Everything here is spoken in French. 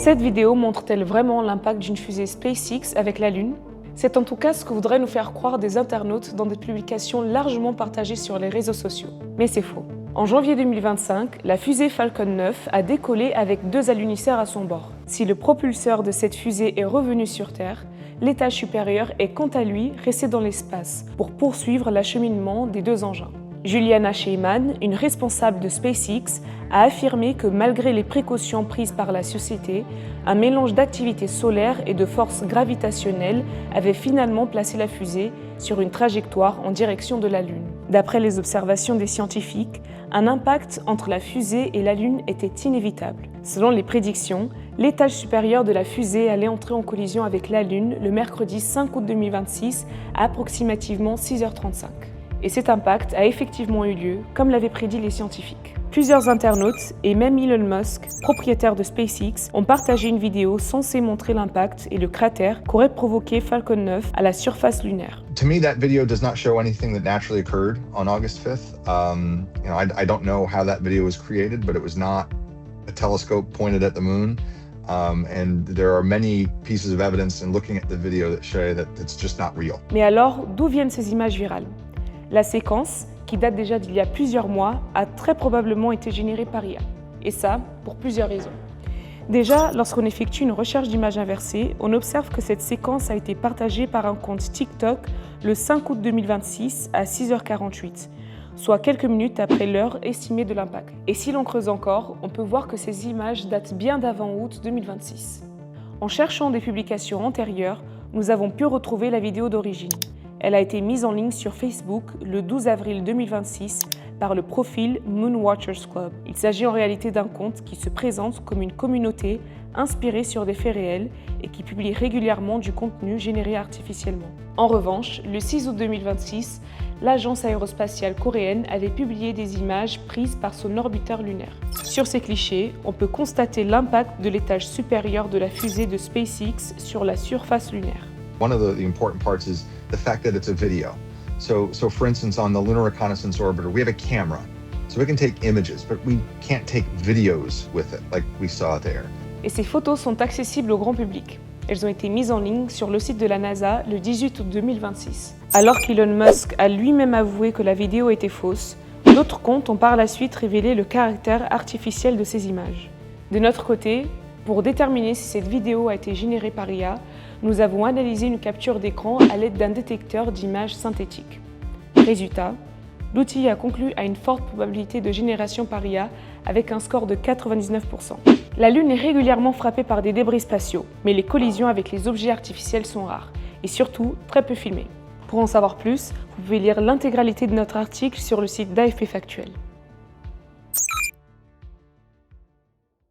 Cette vidéo montre-t-elle vraiment l'impact d'une fusée SpaceX avec la Lune? C'est en tout cas ce que voudraient nous faire croire des internautes dans des publications largement partagées sur les réseaux sociaux. Mais c'est faux. En janvier 2025, la fusée Falcon 9 a décollé avec 2 alunisseurs à son bord. Si le propulseur de cette fusée est revenu sur Terre, l'étage supérieur est quant à lui resté dans l'espace pour poursuivre l'acheminement des 2 engins. Juliana Sheyman, une responsable de SpaceX, a affirmé que malgré les précautions prises par la société, un mélange d'activité solaire et de forces gravitationnelles avait finalement placé la fusée sur une trajectoire en direction de la Lune. D'après les observations des scientifiques, un impact entre la fusée et la Lune était inévitable. Selon les prédictions, l'étage supérieur de la fusée allait entrer en collision avec la Lune le mercredi 5 août 2026 à approximativement 6h35. Et cet impact a effectivement eu lieu, comme l'avaient prédit les scientifiques. Plusieurs internautes, et même Elon Musk, propriétaire de SpaceX, ont partagé une vidéo censée montrer l'impact et le cratère qu'aurait provoqué Falcon 9 à la surface lunaire. To me, that video does not show anything that naturally occurred on August 5th. I don't know how that video was created, but it was not a telescope pointed at the moon. And there are many pieces of evidence in looking at the video that show that it's just not real. Mais alors, d'où viennent ces images virales? La séquence, qui date déjà d'il y a plusieurs mois, a très probablement été générée par IA. Et ça, pour plusieurs raisons. Déjà, lorsqu'on effectue une recherche d'image inversée, on observe que cette séquence a été partagée par un compte TikTok le 5 août 2026 à 6h48, soit quelques minutes après l'heure estimée de l'impact. Et si l'on creuse encore, on peut voir que ces images datent bien d'avant août 2026. En cherchant des publications antérieures, nous avons pu retrouver la vidéo d'origine. Elle a été mise en ligne sur Facebook le 12 avril 2026 par le profil Moonwatchers Club. Il s'agit en réalité d'un compte qui se présente comme une communauté inspirée sur des faits réels et qui publie régulièrement du contenu généré artificiellement. En revanche, le 6 août 2026, l'agence aérospatiale coréenne avait publié des images prises par son orbiteur lunaire. Sur ces clichés, on peut constater l'impact de l'étage supérieur de la fusée de SpaceX sur la surface lunaire. One of the important parts is the fact that it's a video. So for instance, on the Lunar Reconnaissance Orbiter, we have a camera. So we can take images, but we can't take videos with it like we saw there. Et ces photos sont accessibles au grand public. Elles ont été mises en ligne sur le site de la NASA le 18 août 2026. Alors qu'Elon Musk a lui-même avoué que la vidéo était fausse, d'autres comptes ont par la suite révélé le caractère artificiel de ces images. De notre côté, pour déterminer si cette vidéo a été générée par IA, nous avons analysé une capture d'écran à l'aide d'un détecteur d'images synthétiques. Résultat, l'outil a conclu à une forte probabilité de génération par IA avec un score de 99%. La Lune est régulièrement frappée par des débris spatiaux, mais les collisions avec les objets artificiels sont rares et surtout très peu filmées. Pour en savoir plus, vous pouvez lire l'intégralité de notre article sur le site d'AFP Factuel.